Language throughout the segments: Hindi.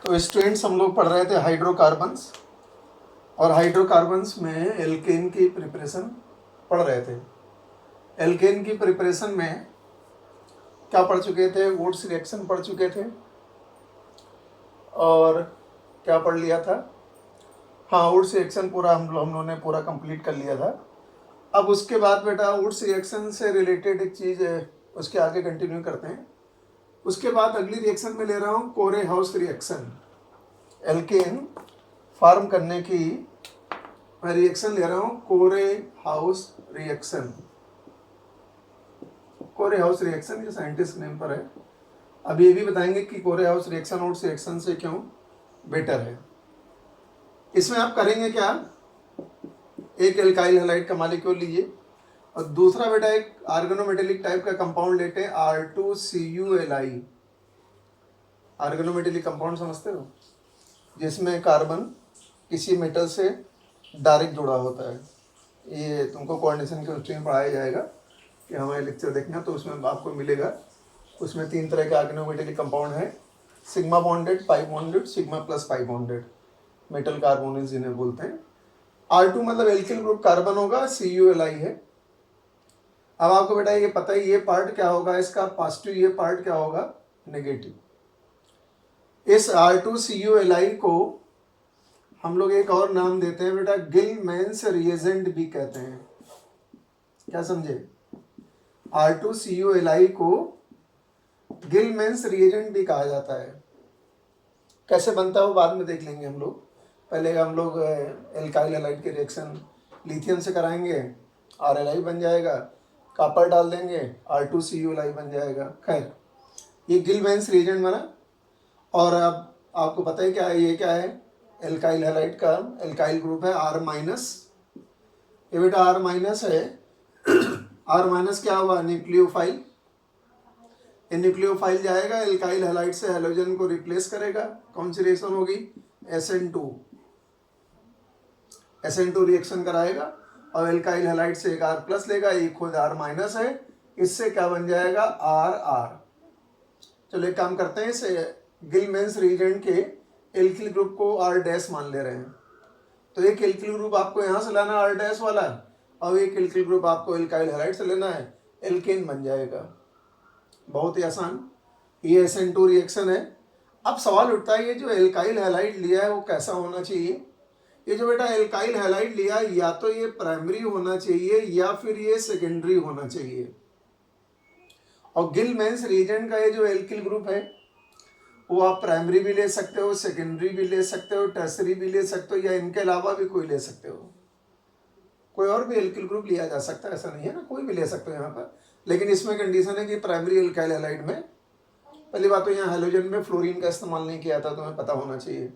तो स्टूडेंट्स हम लोग पढ़ रहे थे हाइड्रोकार्बन्स, और हाइड्रोकार्बन्स में एल्केन की प्रिपरेशन पढ़ रहे थे। एल्केन की प्रिपरेशन में क्या पढ़ चुके थे? वुड्स रिएक्शन पढ़ चुके थे, और क्या पढ़ लिया था? हाँ, वुड्स रिएक्शन पूरा हम लोगों ने पूरा कंप्लीट कर लिया था। अब उसके बाद बेटा वुड्स रिएक्शन से रिलेटेड एक चीज़ है, उसके आगे कंटिन्यू करते हैं। उसके बाद अगली रिएक्शन में ले रहा हूँ कोरे हाउस रिएक्शन। एल्केन फॉर्म करने की मैं रिएक्शन ले रहा हूँ कोरे हाउस रिएक्शन। कोरे हाउस रिएक्शन ये साइंटिस्ट नेम पर है। अब ये भी बताएंगे कि कोरे हाउस रिएक्शन वुड्स रिएक्शन से क्यों बेटर है। इसमें आप करेंगे क्या? एक एल्काइल हैलाइड का मॉलिक्यूल लीजिए, और दूसरा बेटा एक आर्गेनोमेटेलिक टाइप का कंपाउंड लेते हैं, R2CuLi। आर्गेनोमेटेलिक कंपाउंड समझते हो, जिसमें कार्बन किसी मेटल से डायरेक्ट जुड़ा होता है। ये तुमको कोऑर्डिनेशन केमिस्ट्री में पढ़ाया जाएगा कि हमारे लेक्चर देखना, तो उसमें आपको मिलेगा। उसमें 3 तरह के आर्गेनोमेटेलिक कंपाउंड है, सिग्मा बॉन्डेड, पाई bonded, sigma plus pi bonded, metal carbonyls जिन्हें बोलते हैं। R2 मतलब एल्किल ग्रुप कार्बन होगा, CuLi है। अब आपको बेटा ये पता है ये पार्ट क्या होगा इसका पॉजिटिव, ये पार्ट क्या होगा नेगेटिव। इस R2CuLi को हम लोग एक और नाम देते हैं बेटा, गिल-मेंस रिएजेंट भी कहते हैं। क्या समझे? R2CuLi को गिल-मेंस रिएजेंट भी कहा जाता है। कैसे बनता है वो बाद में देख लेंगे हम लोग। पहले हम लोग एल्काइल हैलाइड के रिएक्शन लिथियम से कराएंगे, RLi बन जाएगा, कॉपर डाल देंगे, R2CuLi बन जाएगा। खैर, ये गिल-मेंस रिएजेंट बना। और अब आपको पता है क्या है, ये क्या है? एल्काइल हैलाइड का एल्काइल ग्रुप है R-। ये बेटा R- है। R- क्या हुआ? न्यूक्लियोफाइल। ये न्यूक्लियोफाइल जाएगा एल्काइल हैलाइड से हैलोजन को रिप्लेस करेगा। कौन सी रिएक्शन होगी? SN2 रिएक्शन कराएगा, और एल्काइल हैलाइड से एक R+ लेगा, ये खुद R- है। इससे क्या बन जाएगा? RR। चलो एक काम करते हैं, इसे गिल-मेंस रिएजेंट के एल्किल ग्रुप को R- मान ले रहे हैं। तो एक एल्किल ग्रुप आपको यहाँ से लाना R- वाला, और एक एल्किल ग्रुप आपको एल्काइल हैलाइड से लेना है, एल्केन बन जाएगा। बहुत ही आसान। ये SN2 रिएक्शन है। अब सवाल उठता है, ये जो एल्काइल हैलाइड लिया है वो कैसा होना चाहिए? ये जो बेटा एल्काइल हैलाइड लिया, या तो ये प्राइमरी होना चाहिए या फिर ये सेकेंडरी होना चाहिए। और गिल-मेंस रिएजेंट का ये जो एल्किल ग्रुप है वो आप प्राइमरी भी ले सकते हो, सेकेंडरी भी ले सकते हो, टर्सरी भी ले सकते हो, या इनके अलावा भी कोई ले सकते हो। कोई और भी एल्किल ग्रुप लिया जा सकता है, ऐसा नहीं है ना, कोई भी ले सकते हो यहाँ पर। लेकिन इसमें कंडीशन है कि प्राइमरी एल्काइल हैलाइड में, पहली बात तो यहाँ हैलोजन में फ्लोरीन का इस्तेमाल नहीं किया था, तुम्हें पता होना चाहिए।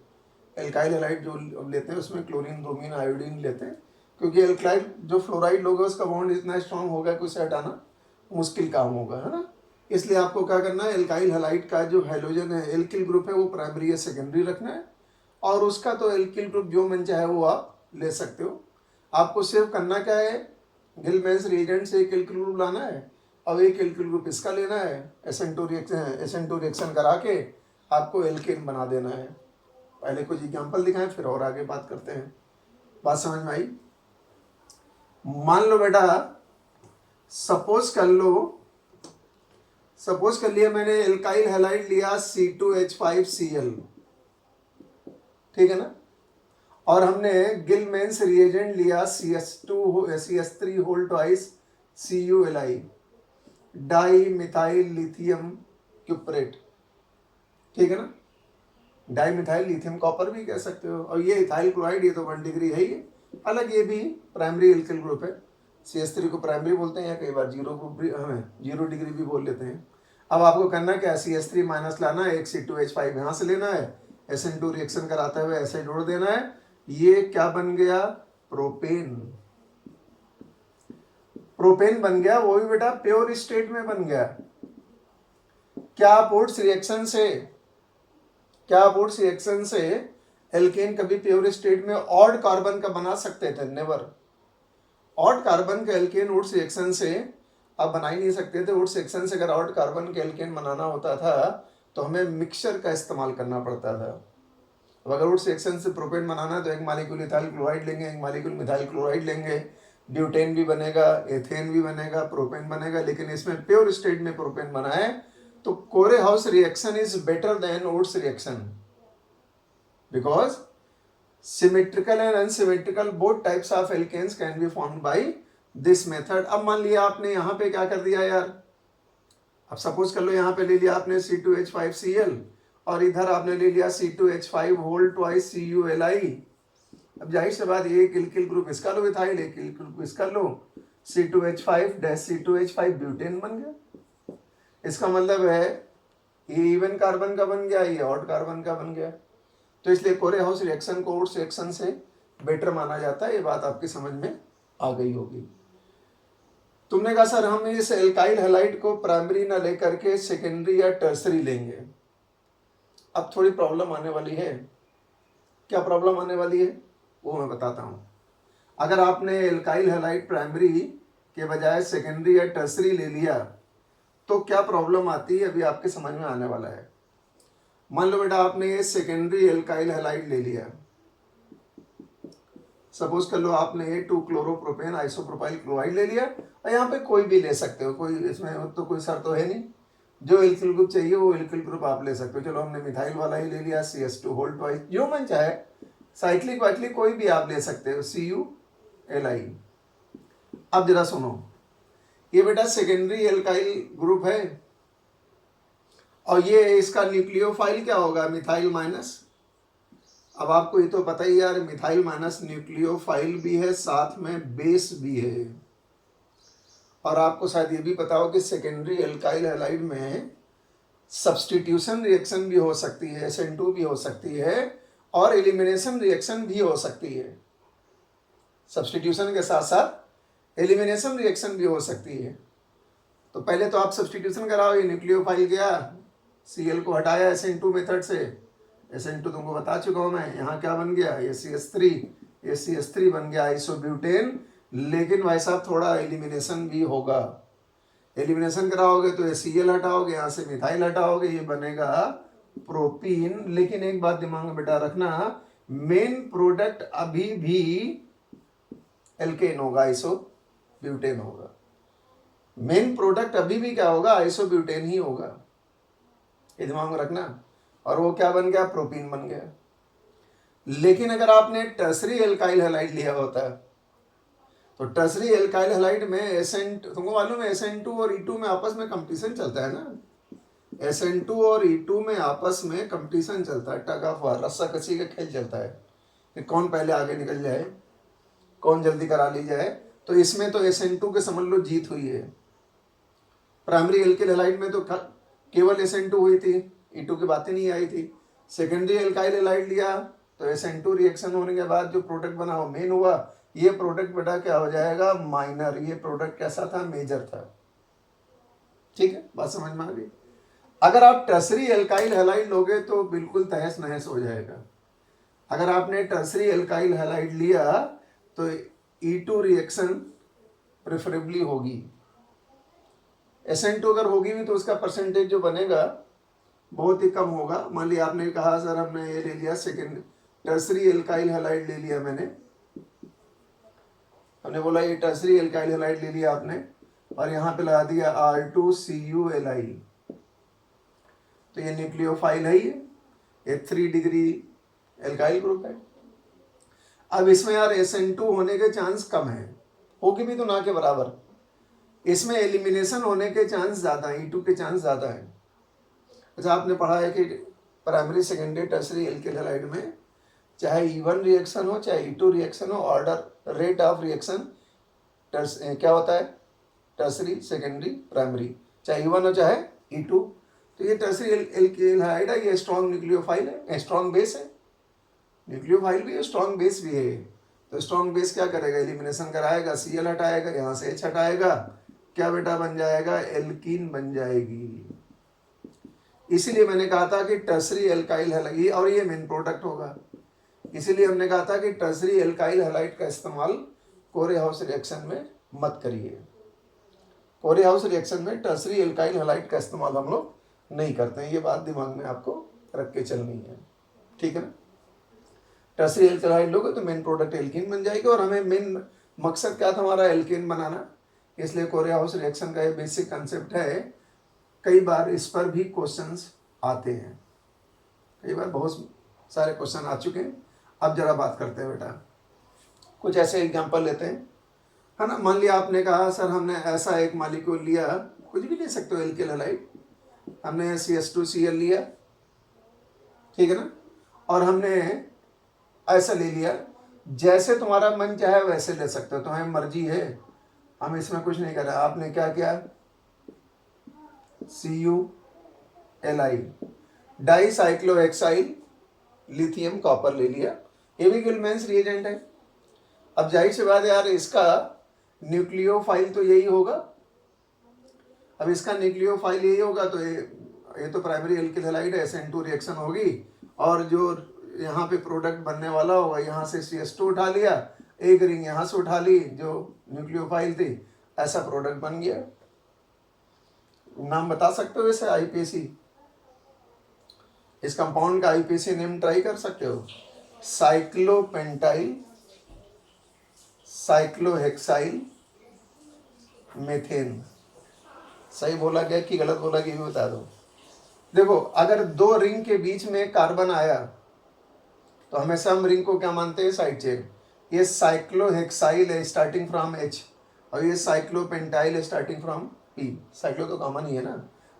एल्काइल हैलाइड जो लेते हैं उसमें क्लोरीन, ब्रोमीन, आयोडीन लेते हैं, क्योंकि एल्काइल जो फ्लोराइड लोगे उसका बॉन्ड इतना स्ट्रांग होगा कि उसे हटाना मुश्किल काम होगा, है ना। इसलिए आपको क्या करना है, एल्काइल हैलाइड का जो हैलोजन है, एल्किल ग्रुप है, वो प्राइमरी या सेकेंडरी रखना है, और उसका तो एल्किल ग्रुप जो मन चाहे वो आप ले सकते हो। आपको सिर्फ करना क्या है, गिल-मेंस रिएजेंट से एक एल्किल ग्रुप लाना है, अब एक एल्किल ग्रुप इसका लेना है, SN2 रिएक्शन करा के आपको एल्केन बना देना है। पहले कुछ एग्जाम्पल दिखाएं, फिर और आगे बात करते हैं। बात समझ में आई? मान लो बेटा, सपोज कर लिया मैंने एल्काइल हैलाइड लिया C2H5Cl, ठीक है ना, और हमने गिल-मेंस रिएजेंट लिया CH3 डाई मिथाइल लिथियम क्यूपरेट, ठीक है ना। डाई मिथाइल लिथियम कॉपर भी कह सकते हो। और ये इथाइल क्लोराइड, ये तो 1 डिग्री है ही अलग, ये भी प्राइमरी एल्किल ग्रुप है। CH3 को प्राइमरी बोलते हैं, या कई बार 0 ग्रुप भी, हमें 0 डिग्री भी बोल लेते हैं। अब आपको करना क्या, CH3 माइनस लाना है, एक C2H5 यहाँ से लेना है, SN2 रिएक्शन कराते हुए ऐसे जोड़ देना है। ये क्या बन गया? प्रोपेन बन गया। वो भी बेटा प्योर स्टेट में बन गया। क्या आप वुड्स रिएक्शन से एल्केन कभी प्योर स्टेट में ऑड कार्बन का बना सकते थे? नेवर। ऑड कार्बन का एल्केन वुड्स रिएक्शन से आप बना ही नहीं सकते थे। वुड्स रिएक्शन से अगर ऑड कार्बन के एल्केन बनाना होता था तो हमें मिक्सचर का इस्तेमाल करना पड़ता था। अब अगर उस रिएक्शन से प्रोपेन बनाना है तो एक मालिक्यूल इथाइल क्लोराइड लेंगे, एक मालिक्यूल मिथाइल क्लोराइड लेंगे, ब्यूटेन भी बनेगा, एथेन भी बनेगा, प्रोपेन बनेगा। लेकिन इसमें प्योर स्टेट में प्रोपेन बना है तो Corey House reaction is better than Wurtz reaction because symmetrical and unsymmetrical both types of alkanes can be formed by this method. अब मान लिया आपने यहाँ पे क्या कर दिया यार, अब सपोज कर लो यहाँ पे ले लिया आपने C2H5Cl और इधर आपने ले लिया C2H5 होल ट्वाइस CuLi। अब जाहिर सी बात, एक इल्किल ग्रुप इसका लो इथाइल, एक इल्किल ग्रुप इसका लो, C2H5 ब्यूटेन बन गया। इसका मतलब है ये इवन कार्बन का बन गया, ये ऑड कार्बन का बन गया। तो इसलिए कोरेहाउस रिएक्शन को वुड्स रिएक्शन से बेटर माना जाता है। ये बात आपकी समझ में आ गई होगी। तुमने कहा सर हम इस एल्काइल हैलाइड को प्राइमरी ना लेकर के सेकेंडरी या टर्सरी लेंगे। अब थोड़ी प्रॉब्लम आने वाली है। क्या प्रॉब्लम आने वाली है वो मैं बताता हूँ। अगर आपने एल्काइल हैलाइड प्राइमरी के बजाय सेकेंडरी या टर्सरी ले लिया तो क्या प्रॉब्लम आती है, अभी आपके समझ में आने वाला है। मान लो बेटा आपने ये सेकेंडरी एल्काइल हैलाइड ले लिया, सपोज कर लो आपने ये 2-क्लोरोप्रोपेन आइसोप्रोपाइल क्लोराइड ले लिया, और यहाँ पे कोई भी ले सकते हो, कोई इसमें तो कोई शर्त तो है नहीं। जो एल्किल ग्रुप चाहिए वो एल्किल ग्रुप आप ले सकते हो। चलो हमने मिथाइल वाला ही ले लिया, CH2 होल ट्वाइस, जो मन चाहे साइक्लिक वाइक्लिक कोई भी आप ले सकते हो, CuLi। अब जरा सुनो, ये बेटा सेकेंडरी एल्काइल ग्रुप है और ये इसका न्यूक्लियोफाइल क्या होगा, मिथाइल माइनस। अब आपको ये तो पता ही यार, मिथाइल माइनस न्यूक्लियोफाइल भी है, साथ में बेस भी है। और आपको शायद ये भी पता हो कि सेकेंडरी एल्काइल हैलाइड में सब्स्टिट्यूशन रिएक्शन भी हो सकती है, SN2 भी हो सकती है और एलिमिनेशन रिएक्शन भी हो सकती है। सब्स्टिट्यूशन के साथ साथ एलिमिनेशन रिएक्शन भी हो सकती है। तो पहले तो आप सब्स्टिट्यूशन कराओ, ये न्यूक्लियोफाइल गया, Cl को हटाया SN2 मेथड से, SN2 तुमको बता चुका हूँ मैं, यहाँ क्या बन गया, ये CH3, ये CH3 बन गया आइसोब्यूटेन। लेकिन भाई साहब थोड़ा एलिमिनेशन भी होगा। एलिमिनेशन कराओगे तो ये Cl हटाओगे, यहाँ से मिथाइल हटाओगे, ये बनेगा प्रोपीन। लेकिन एक बात दिमाग में बेटा रखना, मेन प्रोडक्ट अभी भी एल्केन होगा, आइसोब्यूटेन होगा। मेन प्रोडक्ट अभी भी क्या होगा, आइसोब्यूटेन ही होगा, ये दिमाग में रखना। और वो क्या बन गया, प्रोपीन बन गया। लेकिन अगर आपने टर्सरी एल्काइल हैलाइड लिया होता है तो टर्सरी एल्काइल हैलाइड में तुमको मालूम है SN2 और E2 में आपस में कंपटीशन चलता है ना। SN2 और E2 में आपस में कंपटीशन चलता है, टग ऑफ वार, रस्साकसी का खेल चलता है कि कौन पहले आगे निकल जाए, कौन जल्दी करा ली जाए। तो इसमें तो SN2 के समझ लो जीत हुई है। प्राइमरी एल्काइल हैलाइड में तो केवल SN2 हुई थी, E2 की बात ही नहीं आई थी। सेकेंडरी एल्काइल हैलाइड लिया तो SN2 रिएक्शन होने के बाद जो प्रोडक्ट बना वो मेन हुआ। ये प्रोडक्ट बेटा क्या हो जाएगा, माइनर। ये प्रोडक्ट कैसा था, मेजर था। ठीक है, बात समझ में आ गई। अगर आप टर्सरी एल्काइल हैलाइड लोगे तो बिल्कुल तहस नहस हो जाएगा। अगर आपने टर्सरी एल्काइल हैलाइड लिया तो E2 रिएक्शन प्रेफरेबली होगी। SN2 अगर होगी भी तो उसका परसेंटेज जो बनेगा बहुत ही कम होगा। मान लिया आपने कहा सर हमने ये ले लिया, सेकेंड टर्सरी एल्काइल हैलाइड ले लिया, हमने बोला ये टर्सरी एल्काइल हैलाइड ले लिया आपने और यहाँ पे लगा दिया R2CuLi। तो ये न्यूक्लियोफाइल है, ये 3 डिग्री एल्काइल ग्रुप है। अब इसमें यार SN2 होने के चांस कम है, होगी भी तो ना के बराबर। इसमें एलिमिनेशन होने के चांस ज़्यादा हैं, E2 के चांस ज़्यादा हैं। अच्छा, आपने पढ़ा है कि primary secondary tertiary alkyl halide में चाहे E1 रिएक्शन हो चाहे E2 रिएक्शन हो, ऑर्डर रेट ऑफ रिएक्शन क्या होता है, टर्सरी सेकेंडरी प्राइमरी, चाहे E1 हो चाहे E2। तो ये टर्सरी एल्काइल हैलाइड है, ये स्ट्रॉन्ग न्यूक्लियोफाइल है, स्ट्रॉन्ग बेस है। न्यूक्लियोफाइल भी है, स्ट्रॉन्ग बेस भी है। तो स्ट्रॉन्ग बेस क्या करेगा, एलिमिनेशन कराएगा, Cl हटाएगा, यहाँ से H हटाएगा, क्या बेटा बन जाएगा, एल्कीन बन जाएगी। इसीलिए मैंने कहा था कि टर्सरी एल्काइल हैलाइड, और ये मेन प्रोडक्ट होगा। इसीलिए हमने कहा था कि टर्सरी एल्काइल हैलाइड का इस्तेमाल कोरेहाउस रिएक्शन में मत करिए। कोरेहाउस रिएक्शन में टर्सरी एल्काइल हैलाइड का इस्तेमाल हम लोग नहीं करते हैं। ये बात दिमाग में आपको रख के चलनी है, ठीक है ना। टर्सरी एल्केलाइड लोगे तो मेन प्रोडक्ट एल्कीन बन जाएगी, और हमें मेन मकसद क्या था हमारा, एल्कीन बनाना। इसलिए कोरेहाउस रिएक्शन का ये बेसिक कंसेप्ट है। कई बार इस पर भी क्वेश्चंस आते हैं, कई बार बहुत सारे क्वेश्चन आ चुके हैं। अब जरा बात करते हैं बेटा, कुछ ऐसे एग्जांपल लेते हैं, है ना। मान लिया आपने कहा सर हमने ऐसा एक मॉलिक्यूल लिया, कुछ भी ले सकते हो एल्किल हैलाइड, हमने CH2Cl लिया, ठीक है ना, और हमने ऐसा ले लिया, जैसे तुम्हारा मन चाहे वैसे ले सकते हो, तुम्हारी मर्जी है, हम इसमें कुछ नहीं कर रहे। आपने क्या किया, CuLi डाइसाइक्लोहेक्साइल लिथियम कॉपर ले लिया, ये भी गिलमैन्स रिएजेंट है। अब जाहिर सी बात है यार, इसका न्यूक्लियोफाइल तो यही होगा। अब इसका न्यूक्लियोफाइल यही होगा तो ये तो प्राइमरी एल्किल हैलाइड है, SN2 रिएक्शन होगी, और जो यहाँ पे प्रोडक्ट बनने वाला होगा, यहाँ से CH2 उठा लिया, एक रिंग यहाँ से उठा ली जो न्यूक्लियोफाइल थी, ऐसा प्रोडक्ट बन गया। नाम बता सकते हो इसे, IPC, इस कंपाउंड का IPC नेम ट्राई कर सकते हो, साइक्लोपेंटाइल साइक्लोहेक्साइल मेथेन। सही बोला गया कि गलत बोला गया भी बता दो। देखो, अगर दो रिंग के बीच में कार्बन आया तो हमेशा हम रिंग को क्या मानते हैं, साइड चेन। ये साइक्लोहेक्साइल है स्टार्टिंग फ्रॉम H, और ये साइक्लोपेंटाइल है स्टार्टिंग फ्रॉम P। साइक्लो तो कॉमन ही है ना,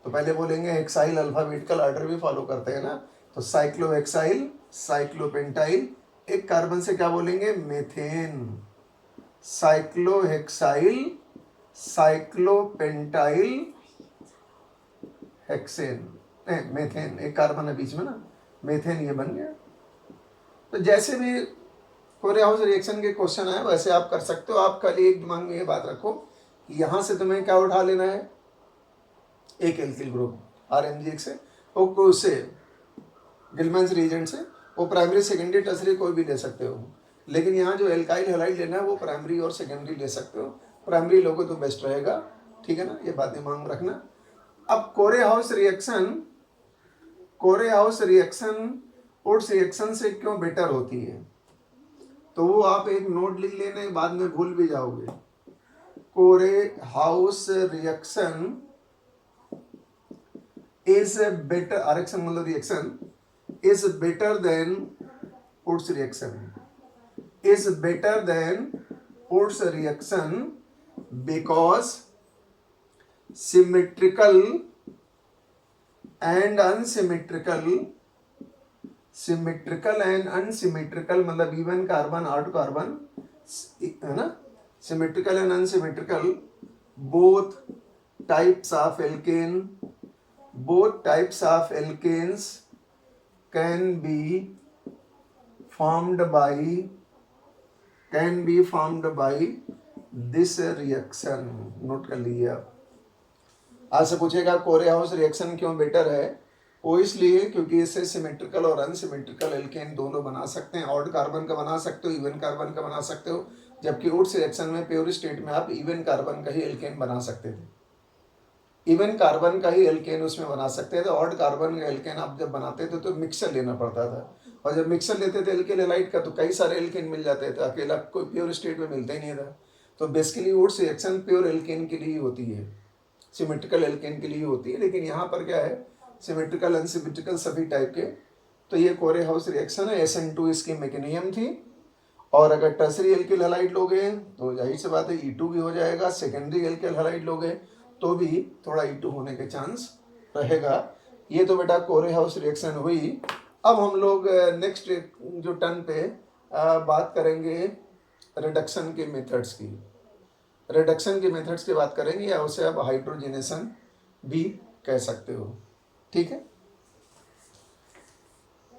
तो पहले बोलेंगे हेक्साइल, अल्फाबेटिकल ऑर्डर भी फॉलो करते हैं ना, तो साइक्लोहेक्साइल साइक्लोपेंटाइल, एक कार्बन से क्या बोलेंगे, मेथेन। साइक्लोहेक्साइल साइक्लोपेंटाइल हेक्सेन, मेथेन, एक कार्बन है बीच में ना, मेथेन, ये बन गया। तो जैसे भी कोरेहाउस रिएक्शन के क्वेश्चन आए वैसे आप कर सकते हो। आप खाली एक दिमाग में ये बात रखो कि यहाँ से तुम्हें क्या उठा लेना है, एक एल्किल ग्रुप RMG से, वो उससे गिलमैन्स रिएजेंट से, वो प्राइमरी सेकेंडरी टर्सरी कोई भी ले सकते हो, लेकिन यहाँ जो एल्काइल हैलाइड लेना है वो प्राइमरी और सेकेंडरी ले सकते हो। प्राइमरी लोगे तो बेस्ट रहेगा, ठीक है ना, ये बात दिमाग में रखना। अब कोरेहाउस रिएक्शन उड्स रिएक्शन से क्यों बेटर होती है, तो वो आप एक नोट लिख लेना, बाद में भूल भी जाओगे। Corey House reaction is better, reaction मतलब reaction is better than Wurtz reaction, is better than Wurtz reaction because symmetrical and unsymmetrical मतलब इवन कार्बन ऑड कार्बन है ना, symmetrical and unsymmetrical, both types of alkanes can be formed by this reaction। Note कर लीजिए आप। आज से पूछेगा कोरेहाउस रिएक्शन क्यों बेटर है, वो इसलिए क्योंकि इससे सिमेट्रिकल और अनसिमेट्रिकल एल्केन दोनों बना सकते हैं। ऑड कार्बन का बना सकते हो, इवन कार्बन का बना सकते हो, जबकि वुड्स रिएक्शन में प्योर स्टेट में आप इवन कार्बन का ही एल्केन बना सकते थे, इवन कार्बन का ही एल्केन उसमें बना सकते थे। ऑड कार्बन का एल्केन आप जब बनाते थे तो मिक्सर लेना पड़ता था, और जब मिक्सर लेते थे एल्किल हैलाइड का तो कई सारे एल्केन मिल जाते थे, अकेला कोई प्योर स्टेट में मिलता ही नहीं था। तो basically Wurtz reaction pure alkane के लिए ही होती है, सिमेट्रिकल एल्केन के लिए होती है, लेकिन यहाँ पर क्या है, सिमेट्रिकल अनसिमेट्रिकल सभी टाइप के। तो ये कोरेहाउस रिएक्शन है, SN2 इसकी मैकेनिज्म थी। और अगर टर्सरी एल्किल हैलाइड लोगे तो जाहिर सी बात है E2 भी हो जाएगा, सेकेंडरी एल्किल हैलाइड लोगे तो भी थोड़ा E2 होने के चांस रहेगा। ये तो बेटा कोरेहाउस रिएक्शन हुई। अब हम लोग नेक्स्ट जो टर्न पे बात करेंगे रिडक्शन के मेथड्स की, रिडक्शन के मेथड्स की बात करेंगे, या उसे आप हाइड्रोजनेशन भी कह सकते हो, ठीक है।